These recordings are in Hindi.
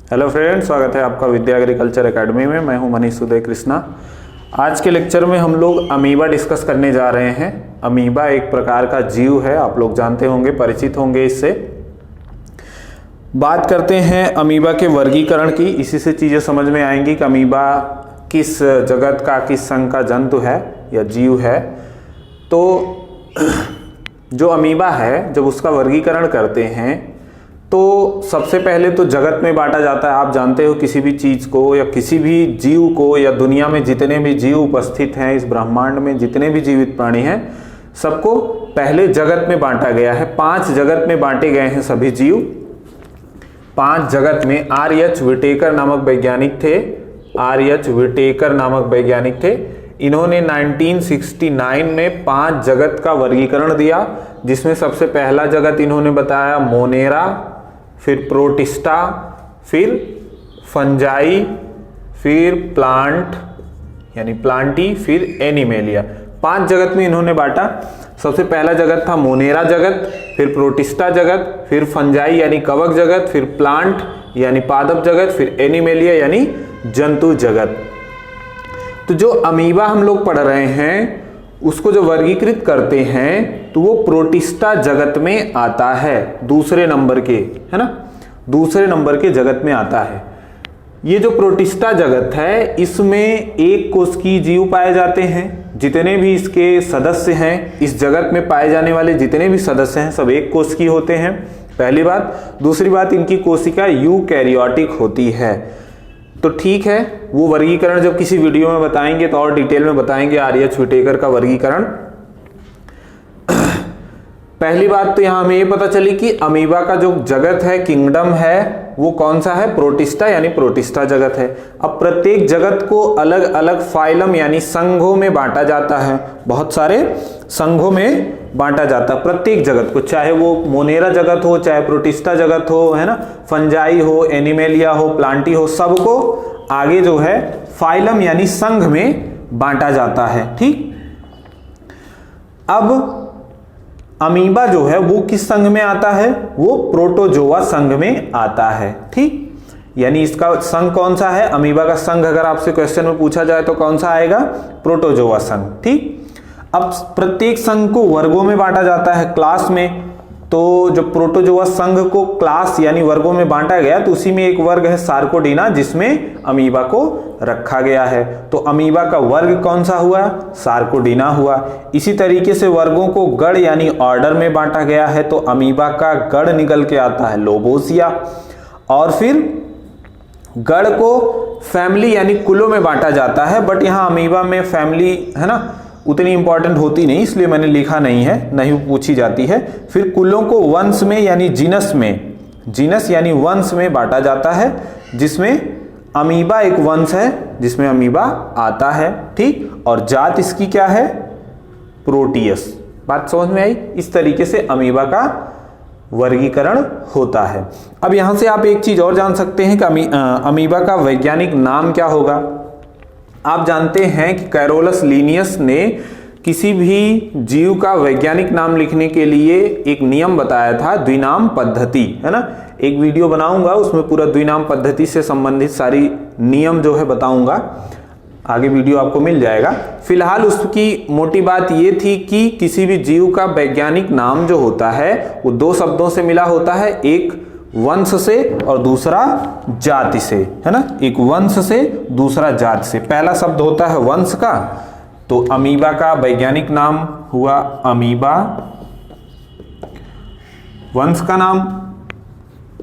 हेलो फ्रेंड्स, स्वागत है आपका विद्या एग्रीकल्चर एकेडमी में। मैं हूं मनीष उदय कृष्णा। आज के लेक्चर में हम लोग अमीबा डिस्कस करने जा रहे हैं। अमीबा एक प्रकार का जीव है, आप लोग जानते होंगे, परिचित होंगे इससे। बात करते हैं अमीबा के वर्गीकरण की। इसी से चीज़ें समझ में आएंगी कि अमीबा किस जगत का, किस संघ का जंतु है या जीव है। तो जो अमीबा है, जब उसका वर्गीकरण करते हैं तो सबसे पहले तो जगत में बांटा जाता है। आप जानते हो किसी भी चीज़ को या किसी भी जीव को या दुनिया में जितने भी जीव उपस्थित हैं, इस ब्रह्मांड में जितने भी जीवित प्राणी हैं, सबको पहले जगत में बांटा गया है। 5 जगत में बांटे गए हैं सभी जीव। 5 जगत में R.H. विटेकर नामक वैज्ञानिक थे। R.H. विटेकर नामक वैज्ञानिक थे। इन्होंने 1969 में 5 जगत का वर्गीकरण दिया, जिसमें सबसे पहला जगत इन्होंने बताया मोनेरा, फिर प्रोटिस्टा, फिर फंजाई, फिर प्लांट यानी प्लांटी, फिर एनिमेलिया। 5 जगत में इन्होंने बांटा। सबसे पहला जगत था मोनेरा जगत, फिर प्रोटिस्टा जगत, फिर फंजाई यानी कवक जगत, फिर प्लांट यानी पादप जगत, फिर एनिमेलिया यानी जंतु जगत। तो जो अमीबा हम लोग पढ़ रहे हैं उसको जो वर्गीकृत करते हैं तो वो प्रोटिस्टा जगत में आता है, दूसरे नंबर के, है ना, दूसरे नंबर के जगत में आता है। ये जो प्रोटिस्टा जगत है, इसमें एक कोशिकीय जीव पाए जाते हैं। जितने भी इसके सदस्य हैं, इस जगत में पाए जाने वाले जितने भी सदस्य हैं, सब एक कोशिकीय होते हैं, पहली बात। दूसरी बात, इनकी कोशिका यूकैरियोटिक होती है। तो ठीक है, वो वर्गीकरण जब किसी वीडियो में बताएंगे तो और डिटेल में बताएंगे R.H. विटेकर का वर्गीकरण। पहली बात तो यहां हमें ये पता चली कि अमीबा का जो जगत है, किंगडम है, वो कौन सा है? प्रोटिस्टा यानी प्रोटिस्टा जगत है। अब प्रत्येक जगत को अलग अलग फाइलम यानी संघों में बांटा जाता है। बहुत सारे संघों में बांटा जाता है प्रत्येक जगत को, चाहे वो मोनेरा जगत हो, चाहे प्रोटिस्टा जगत हो, है ना, फंजाई हो, एनिमेलिया हो, प्लांटी हो, सबको आगे जो है फाइलम यानी संघ में बांटा जाता है। ठीक। अब अमीबा जो है वो किस संघ में आता है? वो प्रोटोजोआ संघ में आता है। ठीक, यानी इसका संघ कौन सा है? अमीबा का संघ अगर आपसे क्वेश्चन में पूछा जाए तो कौन सा आएगा? प्रोटोजोआ संघ। ठीक। अब प्रत्येक संघ को वर्गों में बांटा जाता है, क्लास में। तो जो प्रोटोजोआ संघ को क्लास यानी वर्गों में बांटा गया, तो उसी में एक वर्ग है सार्कोडीना, जिसमें अमीबा को रखा गया है। तो अमीबा का वर्ग कौन सा हुआ? सार्कोडीना हुआ। इसी तरीके से वर्गों को गण यानी ऑर्डर में बांटा गया है, तो अमीबा का गण निकल के आता है लोबोसिया। और फिर गण को फैमिली यानी कुलों में बांटा जाता है, बट यहाँ अमीबा में फैमिली, है ना, उतनी इंपॉर्टेंट होती नहीं, इसलिए मैंने लिखा नहीं है, नहीं पूछी जाती है। फिर कुलों को वंश में यानी जीनस में, जीनस यानी वंश में बांटा जाता है, जिसमें अमीबा एक वंश है जिसमें अमीबा आता है। ठीक। और जात इसकी क्या है? प्रोटियस। बात समझ में आई? इस तरीके से अमीबा का वर्गीकरण होता है। अब यहां से आप एक चीज और जान सकते हैं कि अमीबा का वैज्ञानिक नाम क्या होगा। आप जानते हैं कि कैरोलस लीनियस ने किसी भी जीव का वैज्ञानिक नाम लिखने के लिए एक नियम बताया था, द्विनाम पद्धति, है ना। एक वीडियो बनाऊंगा, उसमें पूरा द्विनाम पद्धति से संबंधित सारी नियम जो है बताऊंगा, आगे वीडियो आपको मिल जाएगा। फिलहाल उसकी मोटी बात ये थी कि किसी भी जीव का वैज्ञानिक नाम जो होता है वो 2 शब्दों से मिला होता है, एक वंश से और दूसरा जाति से, है ना। एक वंश से, दूसरा जाति से। पहला शब्द होता है वंश का, तो अमीबा का वैज्ञानिक नाम हुआ अमीबा, वंश का नाम,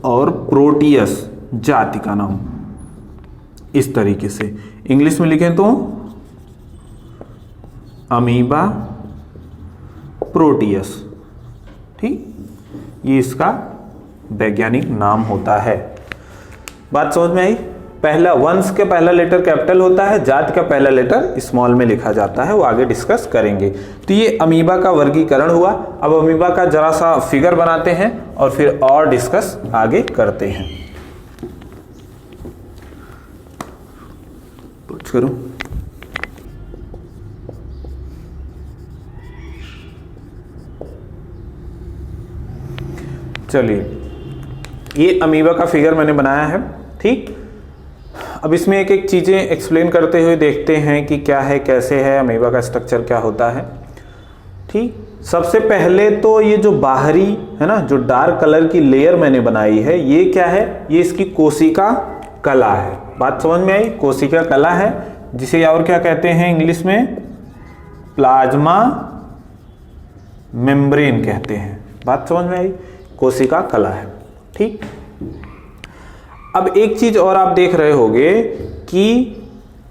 और प्रोटियस जाति का नाम। इस तरीके से इंग्लिश में लिखें तो अमीबा प्रोटियस। ठीक, ये इसका वैज्ञानिक नाम होता है। बात समझ में आई? पहला वंश का पहला लेटर कैपिटल होता है, जात का पहला लेटर स्मॉल में लिखा जाता है, वो आगे डिस्कस करेंगे। तो ये अमीबा का वर्गीकरण हुआ। अब अमीबा का जरा सा फिगर बनाते हैं और फिर और डिस्कस आगे करते हैं। कुछ करूं? चलिए, ये अमीबा का फिगर मैंने बनाया है। ठीक, अब इसमें एक एक चीज़ें एक्सप्लेन करते हुए देखते हैं कि क्या है, कैसे है, अमीबा का स्ट्रक्चर क्या होता है। ठीक, सबसे पहले तो ये जो बाहरी है ना, जो डार्क कलर की लेयर मैंने बनाई है, ये क्या है, ये इसकी कोशिका कला है। बात समझ में आई? कोशिका कला है, जिसे और क्या कहते हैं इंग्लिश में, प्लाज्मा मेम्ब्रेन कहते हैं। बात समझ में आई? कोशिका कला है। ठीक, अब एक चीज और आप देख रहे होंगे कि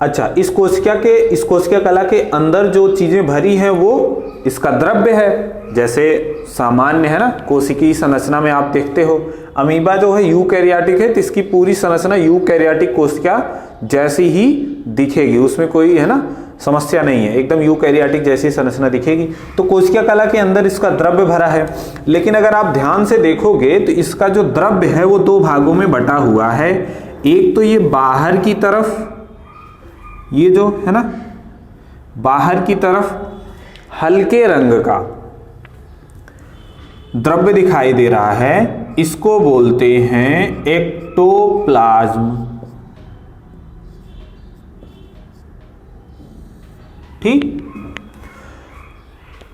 अच्छा, इस कोशिका कला के अंदर जो चीजें भरी हैं वो इसका द्रव्य है। जैसे सामान्य है ना, कोशिकीय संरचना में आप देखते हो अमीबा जो है यूकैरियोटिक है, तो इसकी पूरी संरचना यूकैरियोटिक कोशिका जैसी ही दिखेगी, उसमें कोई है ना समस्या नहीं है, एकदम यूकैरियोटिक जैसी संरचना दिखेगी। तो कोशिका कला के अंदर इसका द्रव्य भरा है। लेकिन अगर आप ध्यान से देखोगे तो इसका जो द्रव्य है वो दो भागों में बटा हुआ है। एक तो ये बाहर की तरफ, ये जो है ना बाहर की तरफ हल्के रंग का द्रव्य दिखाई दे रहा है, इसको बोलते हैं एक्टोप्लाज्म। ठीक,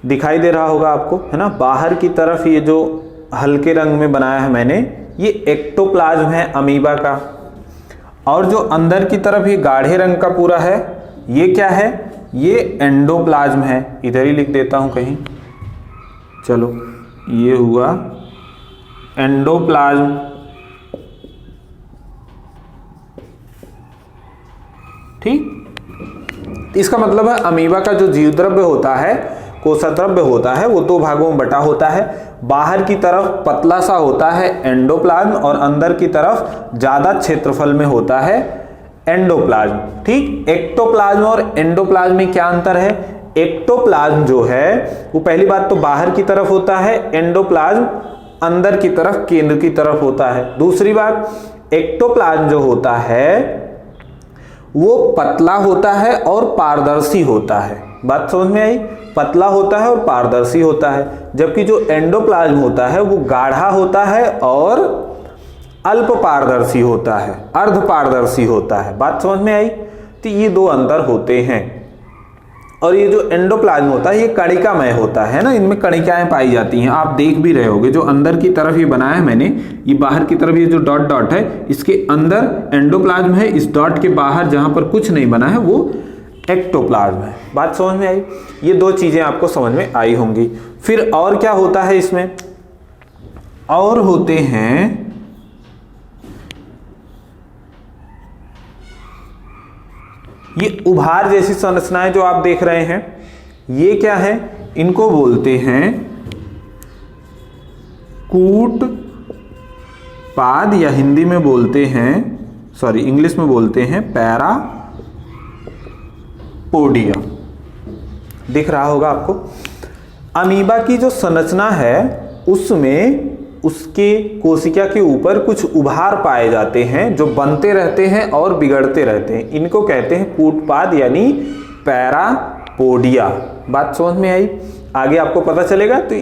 दिखाई दे रहा होगा आपको, है ना, बाहर की तरफ ये जो हल्के रंग में बनाया है मैंने, ये एक्टोप्लाज्म है अमीबा का। और जो अंदर की तरफ ये गाढ़े रंग का पूरा है, ये क्या है, ये एंडोप्लाज्म है। इधर ही लिख देता हूं कहीं, चलो, ये हुआ एंडोप्लाज्म। ठीक, इसका मतलब है अमीबा का जो जीव द्रव्य होता है, कोशिका द्रव्य होता है, वो दो भागों में बटा होता है। बाहर की तरफ पतला सा होता है एंडोप्लाज्म, और अंदर की तरफ ज्यादा क्षेत्रफल में होता है एंडोप्लाज्म। ठीक, एक्टोप्लाज्म और एंडोप्लाज्म में क्या अंतर है? एक्टोप्लाज्म जो है वो पहली बात तो बाहर की तरफ होता है, एंडोप्लाज्म अंदर की तरफ, केंद्र की तरफ होता है। दूसरी बात, एक्टोप्लाज्म जो होता है वो पतला होता है और पारदर्शी होता है। बात समझ में आई? पतला होता है और पारदर्शी होता है, जबकि जो एंडोप्लाज्म होता है वो गाढ़ा होता है और अल्प पारदर्शी होता है, अर्ध पारदर्शी होता है। बात समझ में आई? तो ये दो अंतर होते हैं। और ये जो एंडोप्लाज्म होता है ये कणिकामय होता है ना, इनमें कणिकाएं पाई जाती हैं। आप देख भी रहे होगे, जो अंदर की तरफ ये बनाया है मैंने, ये बाहर की तरफ ये जो डॉट डॉट है, इसके अंदर एंडोप्लाज्म है, इस डॉट के बाहर जहां पर कुछ नहीं बना है वो एक्टोप्लाज्म है। बात समझ में आई? ये दो चीजें आपको समझ में आई होंगी। फिर और क्या होता है इसमें? और होते हैं ये उभार जैसी संरचनाएं जो आप देख रहे हैं, ये क्या है? इनको बोलते हैं कूटपाद, या हिंदी में बोलते हैं, सॉरी इंग्लिश में बोलते हैं पैरापोडिया। दिख रहा होगा आपको। अमीबा की जो संरचना है उसमें उसके कोशिका के ऊपर कुछ उभार पाए जाते हैं जो बनते रहते हैं और बिगड़ते रहते हैं। इनको कहते हैं कूटपाद यानी पैरापोडिया। बात समझ में आई? आगे आपको पता चलेगा। तो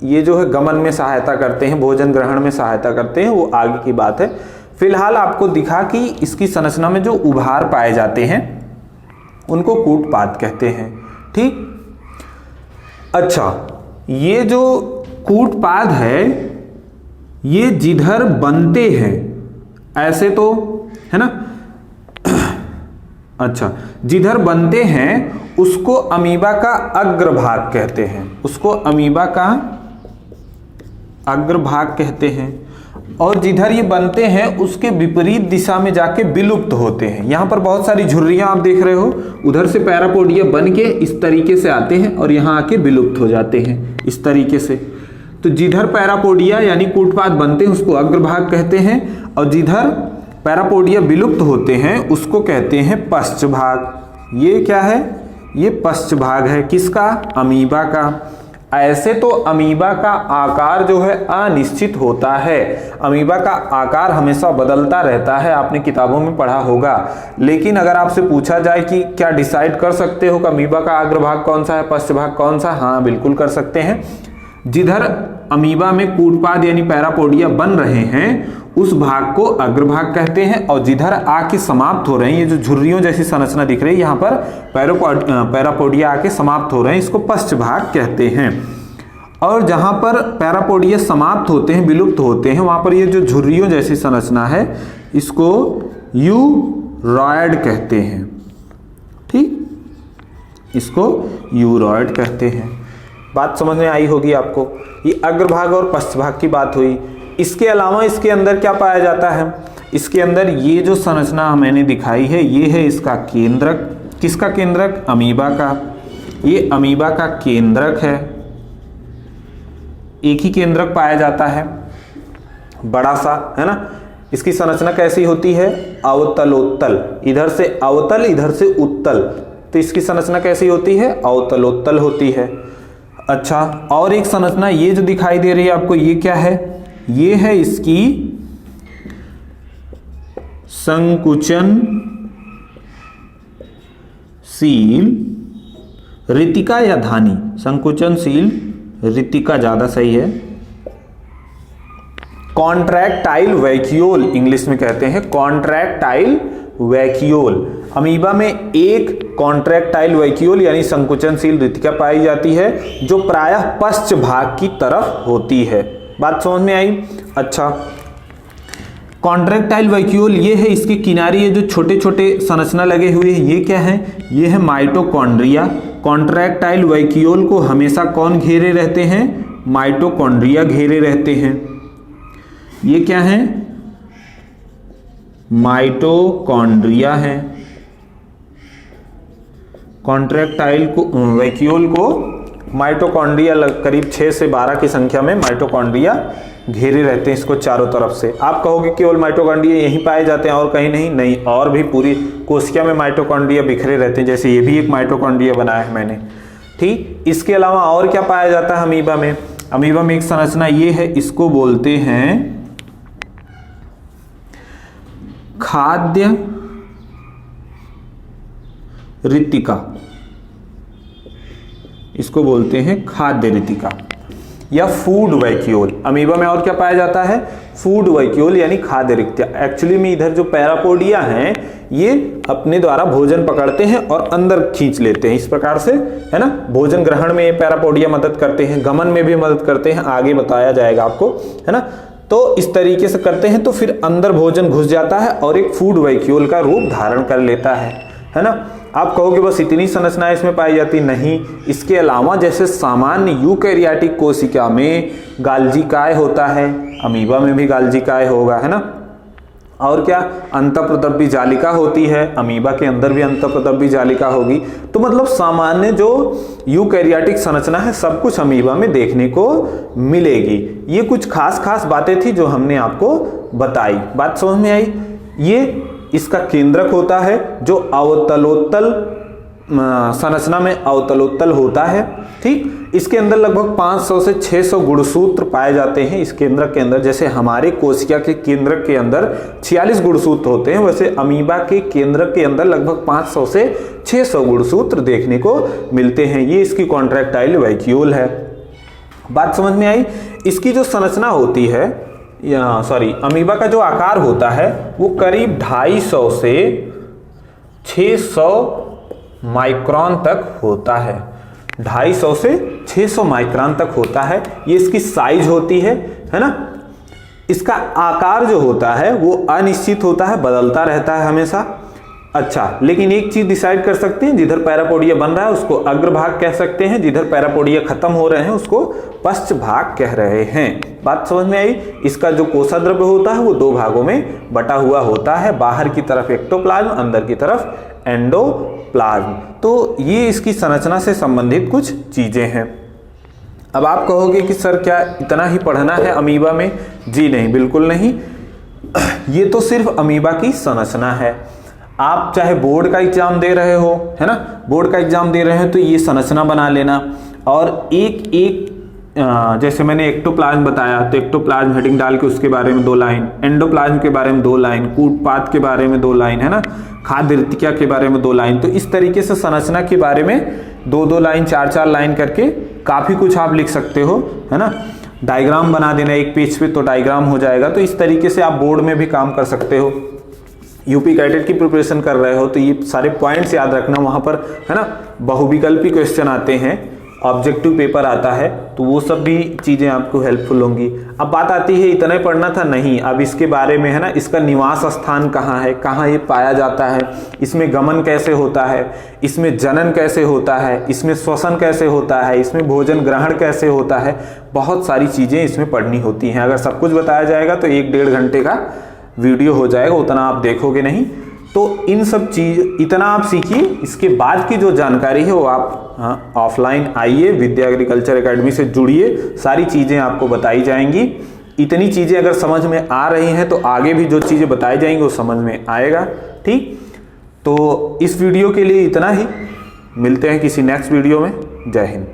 ये जो है गमन में सहायता करते हैं, भोजन ग्रहण में सहायता करते हैं, वो आगे की बात है। फिलहाल आपको दिखा कि इसकी संरचना में जो उभार पाए जाते हैं उनको कूटपाद कहते हैं। ठीक, अच्छा, ये जो कूटपाद है ये जिधर बनते हैं ऐसे तो है ना, अच्छा, जिधर बनते हैं उसको अमीबा का अग्रभाग कहते हैं, उसको अमीबा का अग्रभाग कहते हैं। और जिधर ये बनते हैं उसके विपरीत दिशा में जाके विलुप्त होते हैं। यहां पर बहुत सारी झुर्रियां आप देख रहे हो, उधर से पैरापोडिया बन के इस तरीके से आते हैं और यहां आके विलुप्त हो जाते हैं इस तरीके से। तो जिधर पैरापोडिया यानी कूटपाद बनते हैं उसको अग्रभाग कहते हैं, और जिधर पैरापोडिया विलुप्त होते हैं उसको कहते हैं पश्चभाग। ये क्या है? ये पश्चभाग है। किसका? अमीबा का। ऐसे तो अमीबा का आकार जो है अनिश्चित होता है, अमीबा का आकार हमेशा बदलता रहता है, आपने किताबों में पढ़ा होगा। लेकिन अगर आपसे पूछा जाए कि क्या डिसाइड कर सकते हो कि अमीबा का अग्रभाग कौन सा है, पश्चभाग कौन सा? हाँ, बिल्कुल कर सकते हैं। जिधर अमीबा में कूटपाद यानी पैरापोडिया बन रहे हैं उस भाग को अग्रभाग कहते हैं, और जिधर आके समाप्त हो रहे हैं, ये जो झुर्रियों जैसी संरचना दिख रही है यहाँ पर पैरापोडिया आके समाप्त हो रहे हैं, इसको पश्च भाग कहते हैं। और जहाँ पर पैरापोडिया समाप्त होते हैं, विलुप्त होते हैं, वहाँ पर ये जो झुर्रियों जैसी संरचना है इसको यूरॉयड कहते हैं। ठीक, इसको यूरॉयड कहते हैं। बात समझ में आई होगी आपको। ये अग्रभाग और पश्च भाग की बात हुई। इसके अलावा इसके अंदर क्या पाया जाता है? इसके अंदर ये जो संरचना मैंने दिखाई है ये है इसका केंद्रक। किसका केंद्रक? अमीबा का। ये अमीबा का केंद्रक है। एक ही केंद्रक पाया जाता है, बड़ा सा, है ना। इसकी संरचना कैसी होती है? अवतलोत्तल। इधर से अवतल, इधर से उत्तल, तो इसकी संरचना कैसी होती है? अवतलोत्तल होती है। अच्छा, और एक संरचना ये जो दिखाई दे रही है आपको, ये क्या है? ये है इसकी संकुचन शील रितिका या धानी। संकुचनशील रितिका ज्यादा सही है। कॉन्ट्रैक्टाइल वैक्यूल इंग्लिश में कहते हैं, कॉन्ट्रैक्टाइल वैक्यूल। अमीबा में एक कॉन्ट्रैक्टाइल वैक्यूल यानी संकुचनशील रितिका पाई जाती है जो प्रायः पश्च भाग की तरफ होती है। बात समझ में आई? अच्छा, कॉन्ट्रैक्टाइल वैक्यूल ये है, इसके किनारे ये जो छोटे छोटे संरचना लगे हुए हैं ये क्या है? ये है माइटोकॉन्ड्रिया। कॉन्ट्रैक्टाइल वैक्यूल को हमेशा कौन घेरे रहते हैं? माइटोकॉन्ड्रिया घेरे रहते हैं। ये क्या है? माइटोकॉन्ड्रिया है। कॉन्ट्रैक्टाइल को वैक्यूल को माइटोकॉन्ड्रिया करीब 6 से 12 की संख्या में माइटोकॉन्ड्रिया घेरे रहते हैं इसको चारों तरफ से। आप कहोगे केवल माइटोकॉन्ड्रिया यहीं पाए जाते हैं और कहीं नहीं? नहीं, और भी पूरी कोशिका में माइटोकॉन्ड्रिया बिखरे रहते हैं। जैसे ये भी एक माइटोकॉन्ड्रिया बनाया है मैंने। ठीक, इसके अलावा और क्या पाया जाता है अमीबा में? अमीबा में एक संरचना ये है, इसको बोलते हैं खाद्य रितिका। इसको बोलते हैं खाद्य रितिका या फूड वैक्यूल। अमीबा में और क्या पाया जाता है? फूड वैक्यूल यानी खाद्य रितिका। एक्चुअली में इधर जो पैरापोडिया हैं ये अपने द्वारा भोजन पकड़ते हैं और अंदर खींच लेते हैं, इस प्रकार से, है ना। भोजन ग्रहण में ये पैरापोडिया मदद करते हैं, गमन में भी मदद करते हैं, आगे बताया जाएगा आपको, है ना। तो इस तरीके से करते हैं तो फिर अंदर भोजन घुस जाता है और एक फूड वैक्यूल का रूप धारण कर लेता है ना। आप कहोगे बस इतनी संरचनाएं इसमें पाई जाती? नहीं, इसके अलावा जैसे सामान्य यूकैरियोटिक कोशिका में गाल्जी काय होता है, अमीबा में भी गाल्जी काय होगा, है ना। और क्या? अंतःप्रदब्बी जालिका होती है, अमीबा के अंदर भी अंतःप्रदब्बी जालिका होगी। तो मतलब सामान्य जो यूकैरियोटिक संरचना है सब कुछ अमीबा में देखने को मिलेगी। ये कुछ खास खास बातें थी जो हमने आपको बताई। बात समझ में आई? ये इसका केंद्रक होता है जो अवतलोत्तल संरचना में अवतलोत्तल होता है। ठीक, इसके अंदर लगभग 500 से 600 गुणसूत्र पाए जाते हैं इस केंद्रक के अंदर। जैसे हमारे कोशिका के केंद्रक के अंदर 46 गुणसूत्र होते हैं, वैसे अमीबा के केंद्रक के अंदर लगभग 500 से 600 गुणसूत्र देखने को मिलते हैं। ये इसकी कॉन्ट्रैक्टाइल वैक्यूल है। बात समझ में आई? इसकी जो संरचना होती है, अमीबा का जो आकार होता है वो करीब 250 से 600 माइक्रोन तक होता है। 250 से 600 माइक्रोन तक होता है। ये इसकी साइज होती है ना। इसका आकार जो होता है वो अनिश्चित होता है, बदलता रहता है हमेशा। अच्छा, लेकिन एक चीज डिसाइड कर सकते हैं, जिधर पैरापोडिया बन रहा है उसको अग्रभाग कह सकते हैं, जिधर पैरापोडिया खत्म हो रहे हैं उसको पश्च भाग कह रहे हैं। बात समझ में आई? इसका जो कोशाद्रव्य होता है वो 2 भागों में बटा हुआ होता है, बाहर की तरफ एक्टोप्लाज्म, अंदर की तरफ एंडोप्लाज्म। तो ये इसकी संरचना से संबंधित कुछ चीजें हैं। अब आप कहोगे कि सर क्या इतना ही पढ़ना है अमीबा में? जी नहीं, बिल्कुल नहीं। ये तो सिर्फ अमीबा की संरचना है। आप चाहे बोर्ड का एग्जाम दे रहे हो, है ना, बोर्ड का एग्जाम दे रहे हो तो ये संरचना बना लेना। और एक एक जैसे मैंने एक्टोप्लाज्म बताया तो एक्टोप्लाज्म हेडिंग डाल के उसके बारे में 2 लाइन, एंडोप्लाज्म के बारे में 2 लाइन, कूटपाद के बारे में 2 लाइन, है ना, खाद्य रितिका के बारे में 2 लाइन। तो इस तरीके से संरचना के बारे में 2-2 लाइन 4-4 लाइन करके काफ़ी कुछ आप लिख सकते हो, है ना। डायग्राम बना देना एक पेज पे तो डायग्राम हो जाएगा। तो इस तरीके से आप बोर्ड में भी काम कर सकते हो। यूपी कैडेट की प्रिपरेशन कर रहे हो तो ये सारे पॉइंट्स याद रखना, वहाँ पर है ना बहुविकल्पी क्वेश्चन आते हैं, ऑब्जेक्टिव पेपर आता है, तो वो सब भी चीज़ें आपको हेल्पफुल होंगी। अब बात आती है इतना ही पढ़ना था, नहीं, अब इसके बारे में है ना, इसका निवास स्थान कहाँ है, कहाँ ये पाया जाता है, इसमें गमन कैसे होता है, इसमें जनन कैसे होता है, इसमें श्वसन कैसे होता है, इसमें भोजन ग्रहण कैसे होता है, बहुत सारी चीज़ें इसमें पढ़नी होती हैं। अगर सब कुछ बताया जाएगा तो 1-1.5 घंटे का वीडियो हो जाएगा, उतना आप देखोगे नहीं। तो इन सब चीज़ इतना आप सीखिए, इसके बाद की जो जानकारी है वो आप ऑफलाइन आइए, विद्या एग्रीकल्चर एकेडमी से जुड़िए, सारी चीज़ें आपको बताई जाएंगी। इतनी चीज़ें अगर समझ में आ रही हैं तो आगे भी जो चीज़ें बताई जाएंगी वो समझ में आएगा। ठीक, तो इस वीडियो के लिए इतना ही, मिलते हैं किसी नेक्स्ट वीडियो में। जय हिंद।